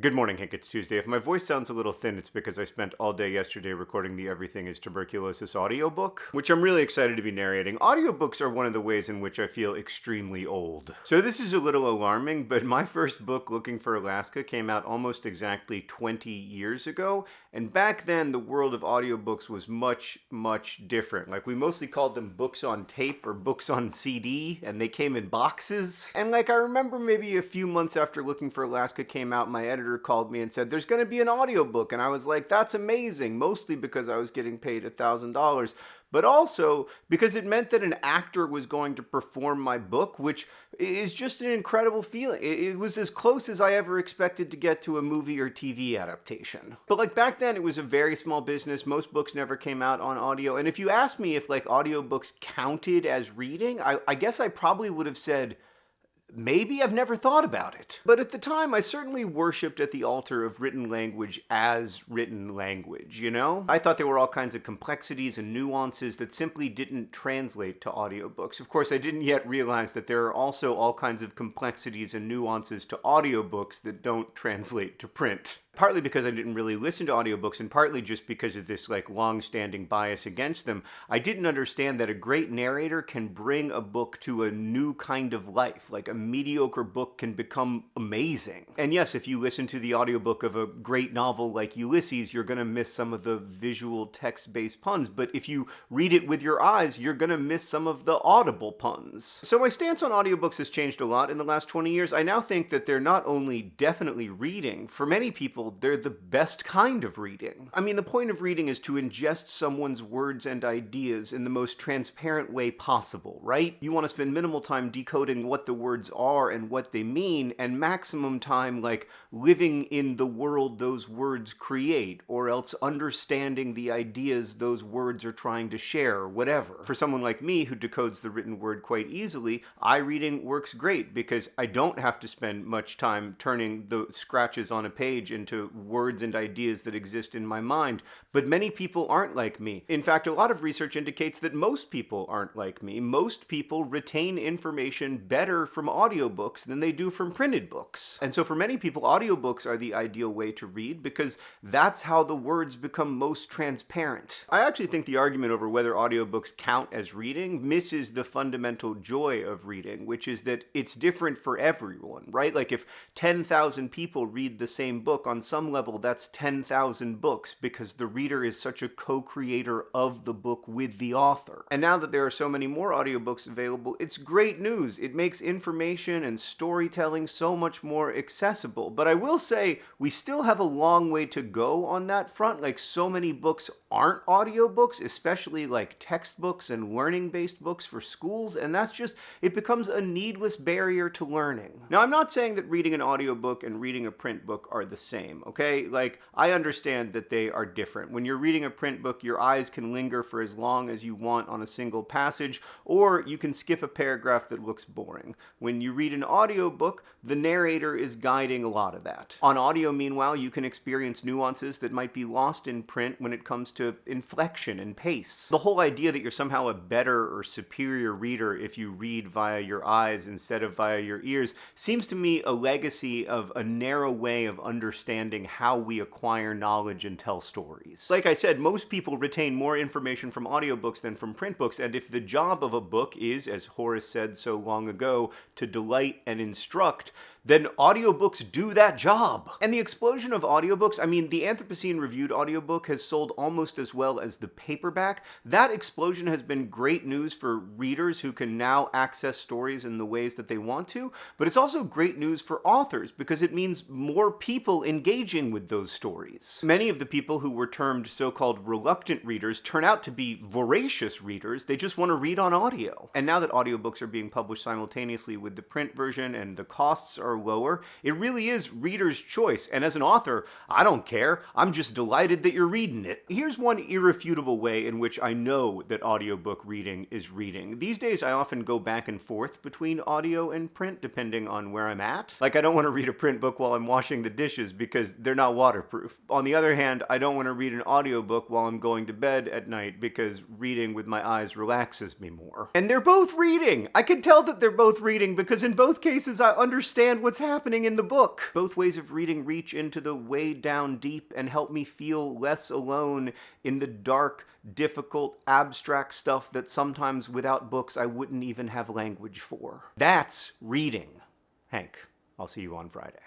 Good morning, Hank. It's Tuesday. If my voice sounds a little thin, it's because I spent all day yesterday recording the Everything is Tuberculosis audiobook, which I'm really excited to be narrating. Audiobooks are one of the ways in which I feel extremely old. So this is a little alarming, but my first book, Looking for Alaska, came out almost exactly 20 years ago, and back then the world of audiobooks was much, much different. Like, we mostly called them books on tape or books on CD, and they came in boxes. And I remember maybe a few months after Looking for Alaska came out, my editor called me and said, there's going to be an audiobook. And I was like, that's amazing, mostly because I was getting paid $1,000, but also because it meant that an actor was going to perform my book, which is just an incredible feeling. It was as close as I ever expected to get to a movie or TV adaptation. But back then, it was a very small business. Most books never came out on audio. And if you asked me if audiobooks counted as reading, I guess I probably would have said, maybe. I've never thought about it. But at the time, I certainly worshipped at the altar of written language as written language, you know? I thought there were all kinds of complexities and nuances that simply didn't translate to audiobooks. Of course, I didn't yet realize that there are also all kinds of complexities and nuances to audiobooks that don't translate to print. Partly because I didn't really listen to audiobooks, and partly just because of this long-standing bias against them. I didn't understand that a great narrator can bring a book to a new kind of life. A mediocre book can become amazing. And yes, if you listen to the audiobook of a great novel like Ulysses, you're going to miss some of the visual text-based puns, but if you read it with your eyes, you're going to miss some of the audible puns. So my stance on audiobooks has changed a lot in the last 20 years. I now think that they're not only definitely reading, for many people, they're the best kind of reading. I mean, the point of reading is to ingest someone's words and ideas in the most transparent way possible, right? You want to spend minimal time decoding what the words are and what they mean, and maximum time, living in the world those words create, or else understanding the ideas those words are trying to share, or whatever. For someone like me who decodes the written word quite easily, eye reading works great because I don't have to spend much time turning the scratches on a page into words and ideas that exist in my mind. But many people aren't like me. In fact, a lot of research indicates that most people aren't like me. Most people retain information better from audiobooks than they do from printed books. And so for many people, audiobooks are the ideal way to read because that's how the words become most transparent. I actually think the argument over whether audiobooks count as reading misses the fundamental joy of reading, which is that it's different for everyone, right? If 10,000 people read the same book, on some level that's 10,000 books because the reader is such a co-creator of the book with the author. And now that there are so many more audiobooks available, it's great news. It makes information and storytelling so much more accessible. But I will say we still have a long way to go on that front. So many books aren't audiobooks, especially textbooks and learning-based books for schools, and it becomes a needless barrier to learning. Now, I'm not saying that reading an audiobook and reading a print book are the same, okay? I understand that they are different. When you're reading a print book, your eyes can linger for as long as you want on a single passage, or you can skip a paragraph that looks boring. When you read an audiobook, the narrator is guiding a lot of that. On audio, meanwhile, you can experience nuances that might be lost in print when it comes to inflection and pace. The whole idea that you're somehow a better or superior reader if you read via your eyes instead of via your ears seems to me a legacy of a narrow way of understanding how we acquire knowledge and tell stories. Like I said, most people retain more information from audiobooks than from print books, and if the job of a book is, as Horace said so long ago, to delight and instruct, then audiobooks do that job. And the explosion of audiobooks, the Anthropocene Reviewed audiobook has sold almost as well as the paperback. That explosion has been great news for readers who can now access stories in the ways that they want to, but it's also great news for authors because it means more people engaging with those stories. Many of the people who were termed so-called reluctant readers turn out to be voracious readers. They just want to read on audio. And now that audiobooks are being published simultaneously with the print version and the costs are lower, it really is reader's choice. And as an author, I don't care. I'm just delighted that you're reading it. Here's one irrefutable way in which I know that audiobook reading is reading. These days, I often go back and forth between audio and print, depending on where I'm at. I don't want to read a print book while I'm washing the dishes because they're not waterproof. On the other hand, I don't want to read an audiobook while I'm going to bed at night because reading with my eyes relaxes me more. And they're both reading. I can tell that they're both reading because in both cases, I understand what's happening in the book. Both ways of reading reach into the way down deep and help me feel less alone in the dark, difficult, abstract stuff that sometimes without books I wouldn't even have language for. That's reading. Hank, I'll see you on Friday.